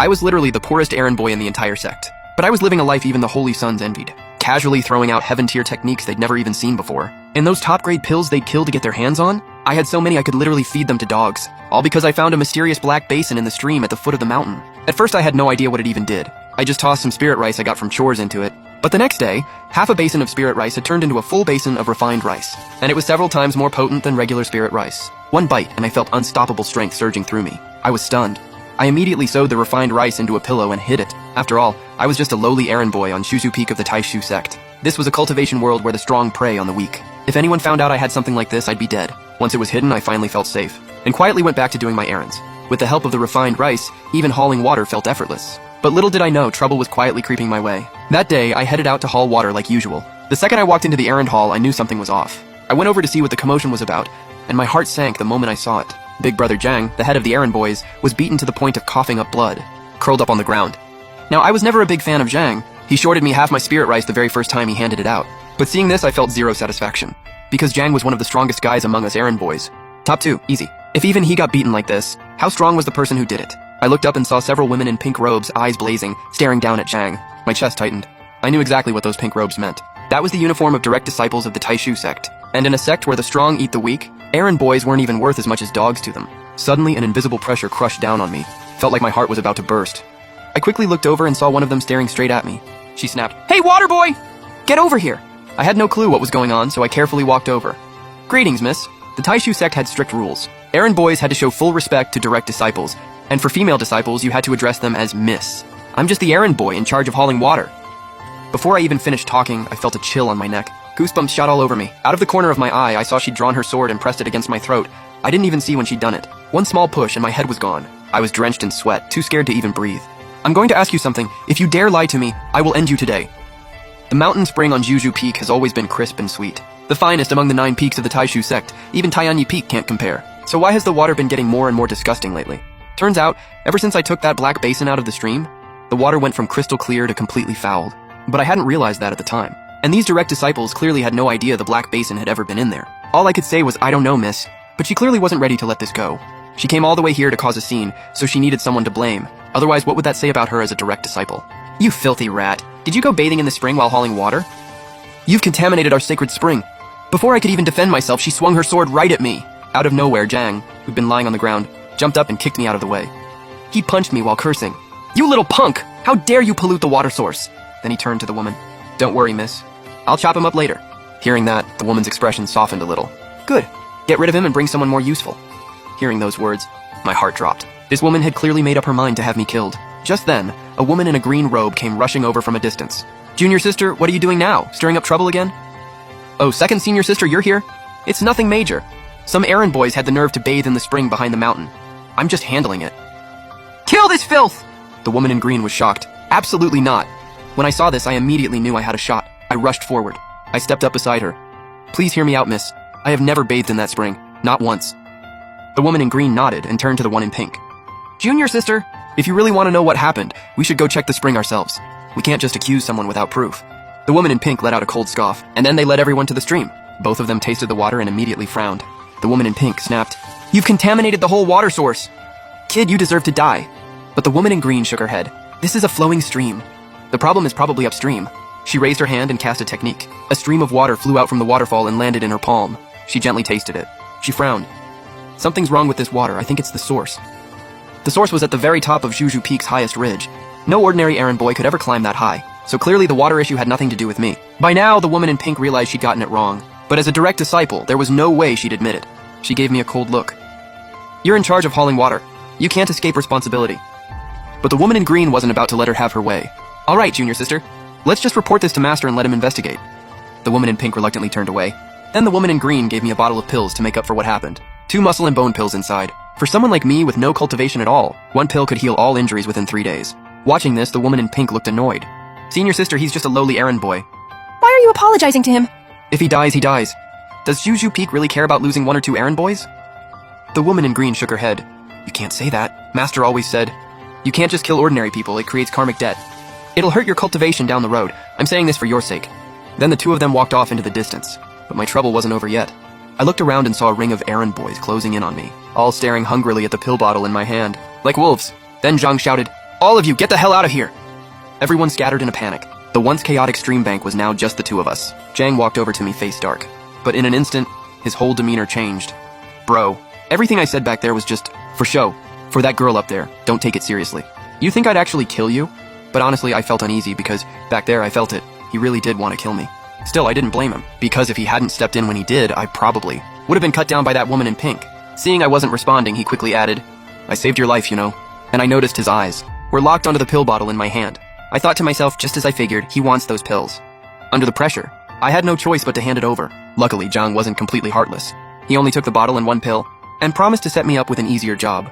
I was literally the poorest errand boy in the entire sect. But I was living a life even the Holy Sons envied, casually throwing out heaven-tier techniques they'd never even seen before. And those top-grade pills they'd kill to get their hands on? I had so many I could literally feed them to dogs, all because I found a mysterious black basin in the stream at the foot of the mountain. At first I had no idea what it even did. I just tossed some spirit rice I got from chores into it. But the next day, half a basin of spirit rice had turned into a full basin of refined rice, and it was several times more potent than regular spirit rice. One bite, and I felt unstoppable strength surging through me. I was stunned. I immediately sewed the refined rice into a pillow and hid it. After all, I was just a lowly errand boy on Zhuzu Peak of the Taishu sect. This was a cultivation world where the strong prey on the weak. If anyone found out I had something like this, I'd be dead. Once it was hidden, I finally felt safe, and quietly went back to doing my errands. With the help of the refined rice, even hauling water felt effortless. But little did I know, trouble was quietly creeping my way. That day, I headed out to haul water like usual. The second I walked into the errand hall, I knew something was off. I went over to see what the commotion was about, and my heart sank the moment I saw it. Big Brother Zhang, the head of the errand boys, was beaten to the point of coughing up blood, curled up on the ground. Now, I was never a big fan of Zhang. He shorted me half my spirit rice the very first time he handed it out. But seeing this, I felt zero satisfaction. Because Zhang was one of the strongest guys among us errand boys. Top 2, easy. If even he got beaten like this, how strong was the person who did it? I looked up and saw several women in pink robes, eyes blazing, staring down at Zhang. My chest tightened. I knew exactly what those pink robes meant. That was the uniform of direct disciples of the Taishu sect. And in a sect where the strong eat the weak, errand boys weren't even worth as much as dogs to them. Suddenly, an invisible pressure crushed down on me. Felt like my heart was about to burst. I quickly looked over and saw one of them staring straight at me. She snapped, "Hey, water boy! Get over here!" I had no clue what was going on, so I carefully walked over. "Greetings, miss." The Taishu sect had strict rules. Errand boys had to show full respect to direct disciples, and for female disciples, you had to address them as miss. I'm just the errand boy in charge of hauling water. Before I even finished talking, I felt a chill on my neck. Goosebumps shot all over me. Out of the corner of my eye, I saw she'd drawn her sword and pressed it against my throat. I didn't even see when she'd done it. One small push and my head was gone. I was drenched in sweat, too scared to even breathe. "I'm going to ask you something. If you dare lie to me, I will end you today." The mountain spring on Zhuzu Peak has always been crisp and sweet. The finest among the 9 peaks of the Taishu sect. Even Taiyanyi Peak can't compare. So why has the water been getting more and more disgusting lately? Turns out, ever since I took that black basin out of the stream, the water went from crystal clear to completely fouled. But I hadn't realized that at the time. And these direct disciples clearly had no idea the black basin had ever been in there. All I could say was, "I don't know, miss." But she clearly wasn't ready to let this go. She came all the way here to cause a scene, so she needed someone to blame. Otherwise, what would that say about her as a direct disciple? "You filthy rat. Did you go bathing in the spring while hauling water? You've contaminated our sacred spring." Before I could even defend myself, she swung her sword right at me. Out of nowhere, Zhang, who'd been lying on the ground, jumped up and kicked me out of the way. He punched me while cursing. "You little punk! How dare you pollute the water source?" Then he turned to the woman. "Don't worry, miss. I'll chop him up later." Hearing that, the woman's expression softened a little. "Good. Get rid of him and bring someone more useful." Hearing those words, my heart dropped. This woman had clearly made up her mind to have me killed. Just then, a woman in a green robe came rushing over from a distance. "Junior sister, what are you doing now? Stirring up trouble again?" "Oh, second senior sister, you're here? It's nothing major. Some errand boys had the nerve to bathe in the spring behind the mountain. I'm just handling it." "Kill this filth!" The woman in green was shocked. "Absolutely not." When I saw this, I immediately knew I had a shot. I rushed forward. I stepped up beside her. "Please hear me out, miss. I have never bathed in that spring. Not once." The woman in green nodded and turned to the one in pink. "Junior sister, if you really want to know what happened, we should go check the spring ourselves. We can't just accuse someone without proof." The woman in pink let out a cold scoff, and then they led everyone to the stream. Both of them tasted the water and immediately frowned. The woman in pink snapped, "You've contaminated the whole water source. Kid, you deserve to die." But the woman in green shook her head. "This is a flowing stream. The problem is probably upstream." She raised her hand and cast a technique. A stream of water flew out from the waterfall and landed in her palm. She gently tasted it. She frowned. "Something's wrong with this water. I think it's the source." The source was at the very top of Zhuzu Peak's highest ridge. No ordinary errand boy could ever climb that high, so clearly the water issue had nothing to do with me. By now, the woman in pink realized she'd gotten it wrong, but as a direct disciple, there was no way she'd admit it. She gave me a cold look. "You're in charge of hauling water. You can't escape responsibility." But the woman in green wasn't about to let her have her way. "All right, junior sister. Let's just report this to Master and let him investigate." The woman in pink reluctantly turned away. Then the woman in green gave me a bottle of pills to make up for what happened. 2 muscle and bone pills inside. For someone like me with no cultivation at all, 1 pill could heal all injuries within 3 days. Watching this, the woman in pink looked annoyed. "Senior sister, he's just a lowly errand boy." Why are you apologizing to him? "If he dies, he dies. Does Zhuzu Peak really care about losing 1 or 2 errand boys?" The woman in green shook her head. "You can't say that. Master always said, you can't just kill ordinary people, it creates karmic debt. It'll hurt your cultivation down the road. I'm saying this for your sake." Then the 2 of them walked off into the distance. But my trouble wasn't over yet. I looked around and saw a ring of errand boys closing in on me, all staring hungrily at the pill bottle in my hand, like wolves. Then Zhang shouted, All of you, get the hell out of here! Everyone scattered in a panic. The once chaotic stream bank was now just the two of us. Jang walked over to me, face dark. But in an instant, his whole demeanor changed. Bro, everything I said back there was just for show. For that girl up there, don't take it seriously. You think I'd actually kill you? But honestly, I felt uneasy because back there I felt it. He really did want to kill me. Still, I didn't blame him, because if he hadn't stepped in when he did, I probably would have been cut down by that woman in pink. Seeing I wasn't responding, he quickly added, I saved your life, you know. And I noticed his eyes were locked onto the pill bottle in my hand. I thought to myself, just as I figured, he wants those pills. Under the pressure, I had no choice but to hand it over. Luckily, Zhang wasn't completely heartless. He only took the bottle and one pill, and promised to set me up with an easier job.